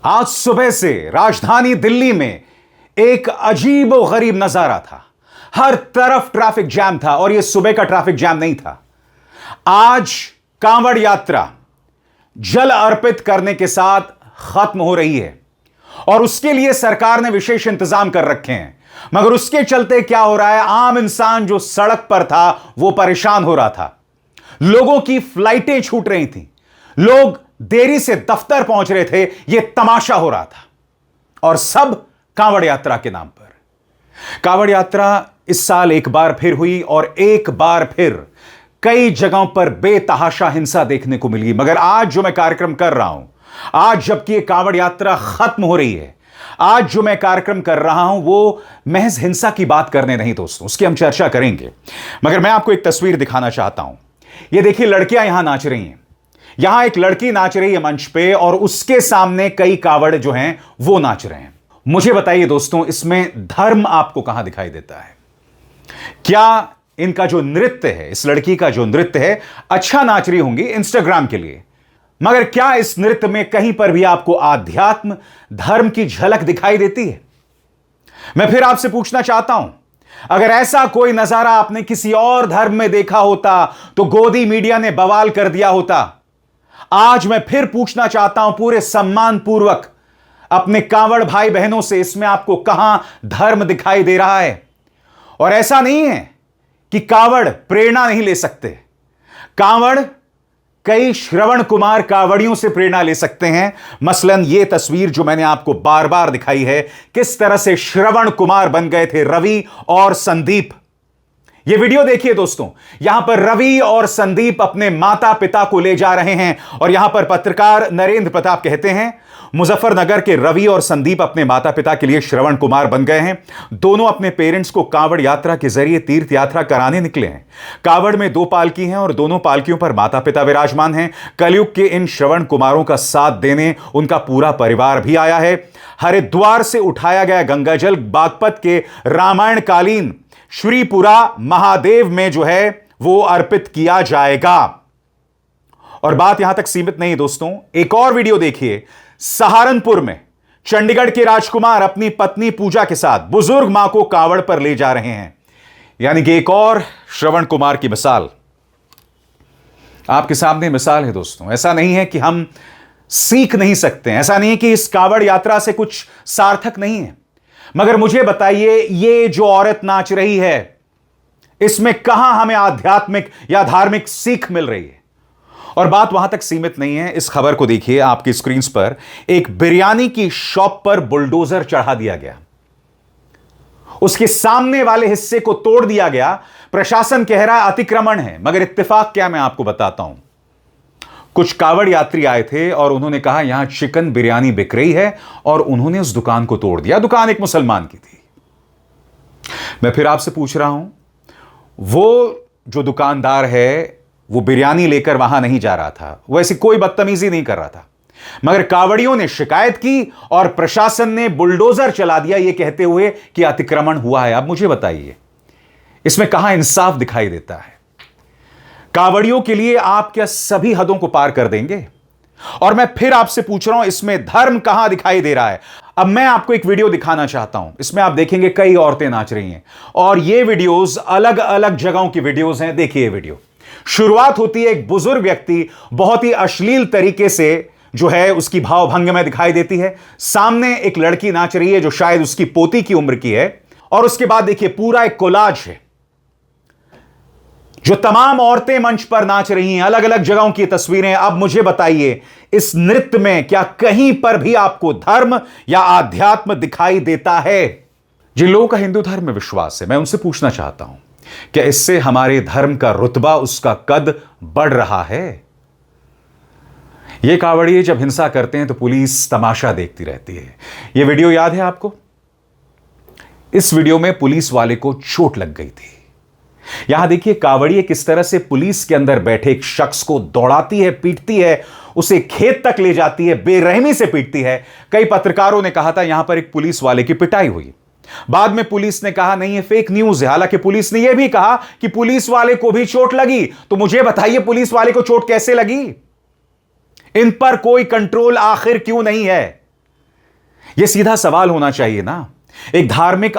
आज सुबह से राजधानी दिल्ली में एक अजीब और गरीब नजारा था। हर तरफ ट्रैफिक जैम था और यह सुबह का ट्रैफिक जैम नहीं था। आज कांवड़ यात्रा जल अर्पित करने के साथ खत्म हो रही है और उसके लिए सरकार ने विशेष इंतजाम कर रखे हैं। मगर उसके चलते क्या हो रहा है, आम इंसान जो सड़क पर था वो परेशान हो रहा था। लोगों की फ्लाइटें छूट रही थीं, लोग देरी से दफ्तर पहुंच रहे थे, यह तमाशा हो रहा था और सब कांवड़ यात्रा के नाम पर। कांवड़ यात्रा इस साल एक बार फिर हुई और एक बार फिर कई जगहों पर बेतहाशा हिंसा देखने को मिली। मगर आज जो मैं कार्यक्रम कर रहा हूं, आज जबकि यह कांवड़ यात्रा खत्म हो रही है, आज जो मैं कार्यक्रम कर रहा हूं वो महज हिंसा की बात करने नहीं दोस्तों, उसकी हम चर्चा करेंगे। मगर मैं आपको एक तस्वीर दिखाना चाहता हूं। यह देखिए, लड़कियां यहां नाच रही हैं। यहां एक लड़की नाच रही है मंच पे और उसके सामने कई कांवड़ जो हैं वो नाच रहे हैं। मुझे बताइए दोस्तों, इसमें धर्म आपको कहां दिखाई देता है? क्या इनका जो नृत्य है, इस लड़की का जो नृत्य है, अच्छा नाच रही होंगी इंस्टाग्राम के लिए, मगर क्या इस नृत्य में कहीं पर भी आपको आध्यात्म, धर्म की झलक दिखाई देती है? मैं फिर आपसे पूछना चाहता हूं, अगर ऐसा कोई नजारा आपने किसी और धर्म में देखा होता तो गोदी मीडिया ने बवाल कर दिया होता। आज मैं फिर पूछना चाहता हूं पूरे सम्मान पूर्वक अपने कांवड़ भाई बहनों से, इसमें आपको कहां धर्म दिखाई दे रहा है? और ऐसा नहीं है कि कांवड़ प्रेरणा नहीं ले सकते। कांवड़ कई श्रवण कुमार कांवड़ियों से प्रेरणा ले सकते हैं। मसलन यह तस्वीर जो मैंने आपको बार बार दिखाई है, किस तरह से श्रवण कुमार बन गए थे रवि और संदीप। यह वीडियो देखिए दोस्तों, यहां पर रवि और संदीप अपने माता पिता को ले जा रहे हैं और यहां पर पत्रकार नरेंद्र प्रताप कहते हैं, मुजफ्फरनगर के रवि और संदीप अपने माता पिता के लिए श्रवण कुमार बन गए हैं। दोनों अपने पेरेंट्स को कांवड़ यात्रा के जरिए तीर्थ यात्रा कराने निकले हैं। कांवड़ में 2 पालकी हैं और दोनों पालकियों पर माता पिता विराजमान हैं। कलयुग के इन श्रवण कुमारों का साथ देने उनका पूरा परिवार भी आया है। हरिद्वार से उठाया गया गंगाजल बागपत के रामायण कालीन श्रीपुरा महादेव में जो है वो अर्पित किया जाएगा। और बात यहां तक सीमित नहीं दोस्तों, एक और वीडियो देखिए। सहारनपुर में चंडीगढ़ के राजकुमार अपनी पत्नी पूजा के साथ बुजुर्ग मां को कांवड़ पर ले जा रहे हैं। यानी कि एक और श्रवण कुमार की मिसाल आपके सामने मिसाल है दोस्तों। ऐसा नहीं है कि हम सीख नहीं सकते, ऐसा नहीं है कि इस कांवड़ यात्रा से कुछ सार्थक नहीं है। मगर मुझे बताइए, ये जो औरत नाच रही है, इसमें कहां हमें आध्यात्मिक या धार्मिक सीख मिल रही है? और बात वहां तक सीमित नहीं है। इस खबर को देखिए आपकी स्क्रीन पर। एक बिरयानी की शॉप पर बुलडोजर चढ़ा दिया गया, उसके सामने वाले हिस्से को तोड़ दिया गया। प्रशासन कह रहा है अतिक्रमण है, मगर इत्तेफाक क्या, मैं आपको बताता हूं। कुछ कांवड़ यात्री आए थे और उन्होंने कहा यहां चिकन बिरयानी बिक रही है और उन्होंने उस दुकान को तोड़ दिया। दुकान एक मुसलमान की थी। मैं फिर आपसे पूछ रहा हूं, वो जो दुकानदार है वो बिरयानी लेकर वहां नहीं जा रहा था, वो ऐसी कोई बदतमीजी नहीं कर रहा था, मगर कांवड़ियों ने शिकायत की और प्रशासन ने बुलडोजर चला दिया ये कहते हुए कि अतिक्रमण हुआ है। अब मुझे बताइए, इसमें कहां इंसाफ दिखाई देता है? कांवड़ियों के लिए आप क्या सभी हदों को पार कर देंगे? और मैं फिर आपसे पूछ रहा हूं, इसमें धर्म कहां दिखाई दे रहा है? अब मैं आपको एक वीडियो दिखाना चाहता हूं। इसमें आप देखेंगे कई औरतें नाच रही हैं और ये वीडियोस अलग अलग जगहों की वीडियोस हैं। देखिए ये वीडियो, शुरुआत होती है एक बुजुर्ग व्यक्ति बहुत ही अश्लील तरीके से जो है उसकी भावभंग में दिखाई देती है। सामने एक लड़की नाच रही है जो शायद उसकी पोती की उम्र की है और उसके बाद देखिए पूरा एक कोलाज है जो तमाम औरतें मंच पर नाच रही हैं, अलग अलग जगहों की तस्वीरें। अब मुझे बताइए, इस नृत्य में क्या कहीं पर भी आपको धर्म या आध्यात्म दिखाई देता है? जिन लोगों का हिंदू धर्म में विश्वास है, मैं उनसे पूछना चाहता हूं, क्या इससे हमारे धर्म का रुतबा, उसका कद बढ़ रहा है? ये कांवड़िए जब हिंसा करते हैं तो पुलिस तमाशा देखती रहती है। यह वीडियो याद है आपको? इस वीडियो में पुलिस वाले को चोट लग गई थी। यहां देखिए कांवड़िए किस तरह से पुलिस के अंदर बैठे एक शख्स को दौड़ाती है, पीटती है, उसे खेत तक ले जाती है, बेरहमी से पीटती है। कई पत्रकारों ने कहा था यहां पर एक पुलिस वाले की पिटाई हुई। बाद में पुलिस ने कहा नहीं, ये फेक न्यूज है। हालांकि पुलिस ने यह भी कहा कि पुलिस वाले को भी चोट लगी। तो मुझे बताइए, पुलिस वाले को चोट कैसे लगी? इन पर कोई कंट्रोल आखिर क्यों नहीं है? यह सीधा सवाल होना चाहिए ना, एक धार्मिक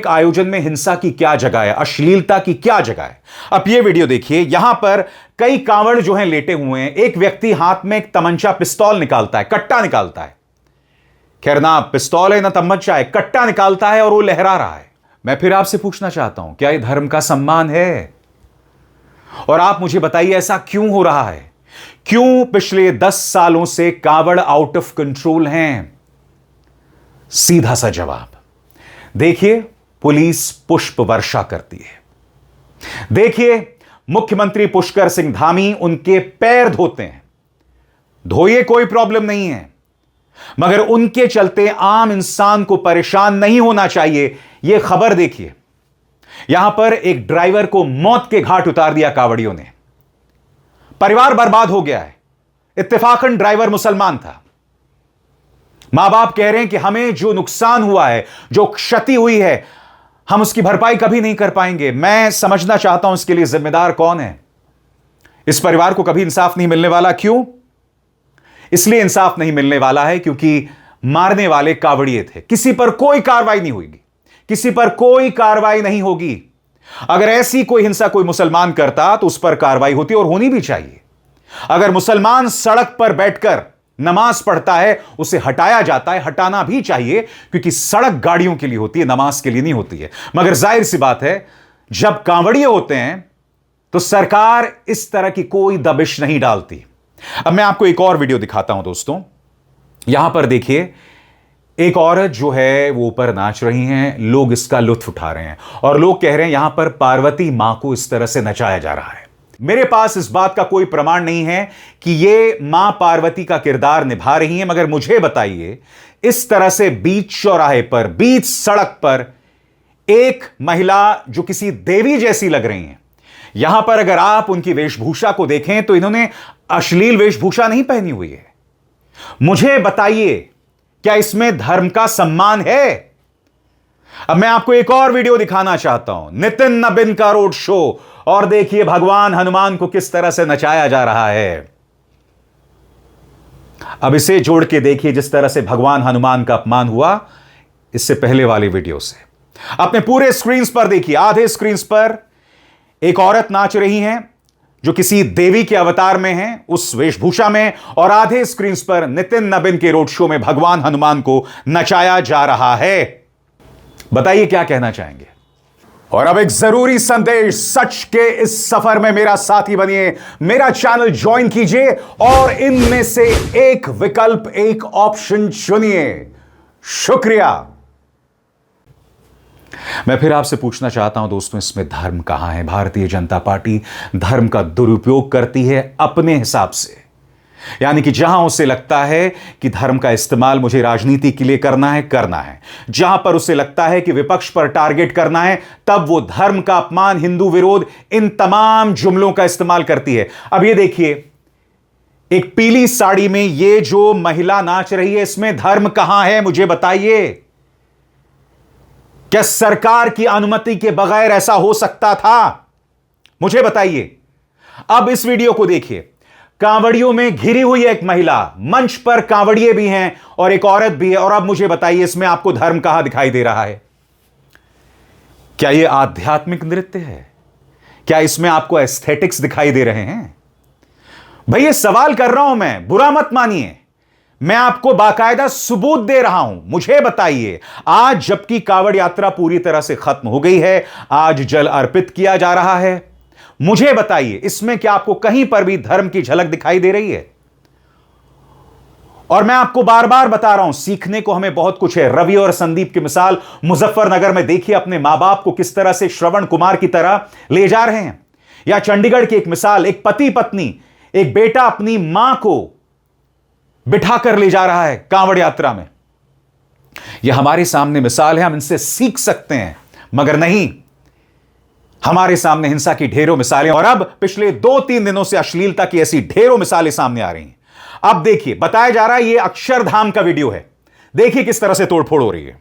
आयोजन में हिंसा की क्या जगह है, अश्लीलता की क्या जगह है। अब यह वीडियो देखिए, यहां पर कई कांवड़ जो हैं लेटे हुए हैं, एक व्यक्ति हाथ में एक तमंचा पिस्तौल निकालता है, कट्टा निकालता है, खैर ना पिस्तौल है ना तमंचा है, कट्टा निकालता है और वो लहरा रहा है। मैं फिर आपसे पूछना चाहता हूं, क्या यह धर्म का सम्मान है? और आप मुझे बताइए ऐसा क्यों हो रहा है? क्यों पिछले 10 सालों से कांवड़ आउट ऑफ कंट्रोल हैं? सीधा सा जवाब, देखिए पुलिस पुष्प वर्षा करती है। देखिए मुख्यमंत्री पुष्कर सिंह धामी उनके पैर धोते हैं, धोइए कोई प्रॉब्लम नहीं है, मगर उनके चलते आम इंसान को परेशान नहीं होना चाहिए। यह खबर देखिए, यहां पर एक ड्राइवर को मौत के घाट उतार दिया कांवड़ियों ने, परिवार बर्बाद हो गया है। इत्तेफाकन ड्राइवर मुसलमान था। मां बाप कह रहे हैं कि हमें जो नुकसान हुआ है, जो क्षति हुई है, हम उसकी भरपाई कभी नहीं कर पाएंगे। मैं समझना चाहता हूं इसके लिए जिम्मेदार कौन है। इस परिवार को कभी इंसाफ नहीं मिलने वाला। क्यों? इसलिए इंसाफ नहीं मिलने वाला है क्योंकि मारने वाले कांवड़िए थे। किसी पर कोई कार्रवाई नहीं होगी, किसी पर कोई कार्रवाई नहीं होगी। अगर ऐसी कोई हिंसा कोई मुसलमान करता तो उस पर कार्रवाई होती और होनी भी चाहिए। अगर मुसलमान सड़क पर बैठकर नमाज पढ़ता है, उसे हटाया जाता है, हटाना भी चाहिए, क्योंकि सड़क गाड़ियों के लिए होती है, नमाज के लिए नहीं होती है। मगर जाहिर सी बात है, जब कांवड़िए होते हैं तो सरकार इस तरह की कोई दबिश नहीं डालती। अब मैं आपको एक और वीडियो दिखाता हूं दोस्तों। यहां पर देखिए, एक औरत जो है वो ऊपर नाच रही हैं, लोग इसका लुत्फ उठा रहे हैं और लोग कह रहे हैं यहां पर पार्वती मां को इस तरह से नचाया जा रहा है। मेरे पास इस बात का कोई प्रमाण नहीं है कि ये मां पार्वती का किरदार निभा रही हैं, मगर मुझे बताइए, इस तरह से बीच चौराहे पर, बीच सड़क पर एक महिला जो किसी देवी जैसी लग रही हैं, यहां पर अगर आप उनकी वेशभूषा को देखें तो इन्होंने अश्लील वेशभूषा नहीं पहनी हुई है। मुझे बताइए, क्या इसमें धर्म का सम्मान है? अब मैं आपको एक और वीडियो दिखाना चाहता हूं, नितिन नबीन का रोड शो, और देखिए भगवान हनुमान को किस तरह से नचाया जा रहा है। अब इसे जोड़ के देखिए, जिस तरह से भगवान हनुमान का अपमान हुआ इससे पहले वाली वीडियो से। अपने पूरे स्क्रीन पर देखिए, आधे स्क्रीन पर एक औरत नाच रही हैं जो किसी देवी के अवतार में है, उस वेशभूषा में, और आधे स्क्रीन पर नितिन नबीन के रोड शो में भगवान हनुमान को नचाया जा रहा है। बताइए क्या कहना चाहेंगे। और अब एक जरूरी संदेश, सच के इस सफर में मेरा साथी बनिए, मेरा चैनल ज्वाइन कीजिए और इनमें से एक विकल्प, एक ऑप्शन चुनिए। शुक्रिया। मैं फिर आपसे पूछना चाहता हूं दोस्तों, इसमें धर्म कहां है? भारतीय जनता पार्टी धर्म का दुरुपयोग करती है अपने हिसाब से, यानी कि जहां उसे लगता है कि धर्म का इस्तेमाल मुझे राजनीति के लिए करना है। जहां पर उसे लगता है कि विपक्ष पर टारगेट करना है, तब वो धर्म का अपमान, हिंदू विरोध, इन तमाम जुमलों का इस्तेमाल करती है। अब ये देखिए, एक पीली साड़ी में ये जो महिला नाच रही है, इसमें धर्म कहां है? मुझे बताइए। क्या सरकार की अनुमति के बगैर ऐसा हो सकता था? मुझे बताइए। अब इस वीडियो को देखिए, कांवड़ियों में घिरी हुई एक महिला, मंच पर कांवड़िए भी हैं और एक औरत भी है, और अब मुझे बताइए इसमें आपको धर्म कहां दिखाई दे रहा है? क्या यह आध्यात्मिक नृत्य है? क्या इसमें आपको एस्थेटिक्स दिखाई दे रहे हैं? भाई ये सवाल कर रहा हूं मैं, बुरा मत मानिए, मैं आपको बाकायदा सबूत दे रहा हूं। मुझे बताइए, आज जबकि कांवड़ यात्रा पूरी तरह से खत्म हो गई है, आज जल अर्पित किया जा रहा है, मुझे बताइए इसमें क्या आपको कहीं पर भी धर्म की झलक दिखाई दे रही है? और मैं आपको बार बार बता रहा हूं, सीखने को हमें बहुत कुछ है। रवि और संदीप की मिसाल मुजफ्फरनगर में देखिए, अपने मां बाप को किस तरह से श्रवण कुमार की तरह ले जा रहे हैं। या चंडीगढ़ की एक मिसाल, एक पति पत्नी, एक बेटा अपनी मां को बिठाकर ले जा रहा है कांवड़ यात्रा में। यह हमारे सामने मिसाल है, हम इनसे सीख सकते हैं, मगर नहीं, हमारे सामने हिंसा की ढेरों मिसालें, और अब पिछले 2-3 दिनों से अश्लीलता की ऐसी ढेरों मिसालें सामने आ रही हैं। अब देखिए, बताया जा रहा है यह अक्षरधाम का वीडियो है, देखिए किस तरह से तोड़फोड़ हो रही है।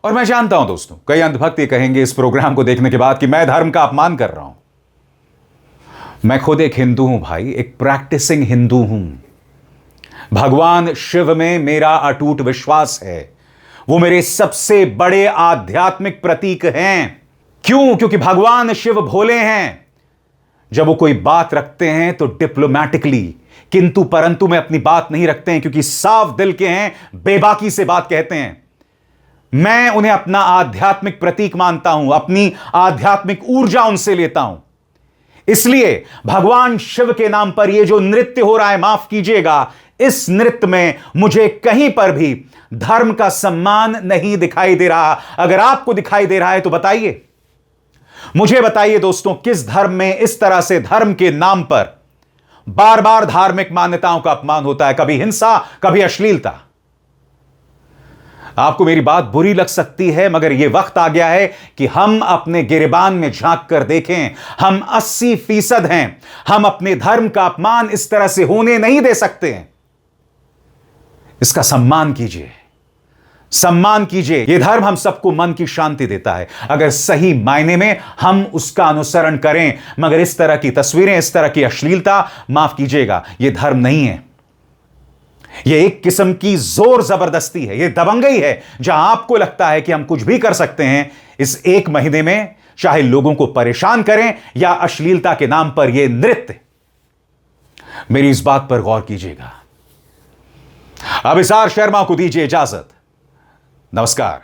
और मैं जानता हूं दोस्तों, कई अंधभक्त ये कहेंगे इस प्रोग्राम को देखने के बाद कि मैं धर्म का अपमान कर रहा हूं। मैं खुद एक हिंदू हूं भाई, एक प्रैक्टिसिंग हिंदू हूं। भगवान शिव में मेरा अटूट विश्वास है। वो मेरे सबसे बड़े आध्यात्मिक प्रतीक हैं। क्यों? क्योंकि भगवान शिव भोले हैं। जब वो कोई बात रखते हैं तो डिप्लोमैटिकली, किंतु परंतु में अपनी बात नहीं रखते हैं, क्योंकि साफ दिल के हैं, बेबाकी से बात कहते हैं। मैं उन्हें अपना आध्यात्मिक प्रतीक मानता हूं, अपनी आध्यात्मिक ऊर्जा उनसे लेता हूं। इसलिए भगवान शिव के नाम पर यह जो नृत्य हो रहा है, माफ कीजिएगा, इस नृत्य में मुझे कहीं पर भी धर्म का सम्मान नहीं दिखाई दे रहा। अगर आपको दिखाई दे रहा है तो बताइए, मुझे बताइए दोस्तों, किस धर्म में इस तरह से धर्म के नाम पर बार बार धार्मिक मान्यताओं का अपमान होता है? कभी हिंसा, कभी अश्लीलता। आपको मेरी बात बुरी लग सकती है, मगर यह वक्त आ गया है कि हम अपने गिरेबान में झांक कर देखें। हम 80% हैं। हम अपने धर्म का अपमान इस तरह से होने नहीं दे सकते हैं। इसका सम्मान कीजिए, सम्मान कीजिए। यह धर्म हम सबको मन की शांति देता है, अगर सही मायने में हम उसका अनुसरण करें। मगर इस तरह की तस्वीरें, इस तरह की अश्लीलता, माफ कीजिएगा, यह धर्म नहीं है। यह एक किस्म की जोर जबरदस्ती है, यह दबंगई है, जहां आपको लगता है कि हम कुछ भी कर सकते हैं इस एक महीने में, चाहे लोगों को परेशान करें या अश्लीलता के नाम पर यह नृत्य। मेरी इस बात पर गौर कीजिएगा। अभिसार शर्मा को दीजिए इजाजत। नमस्कार।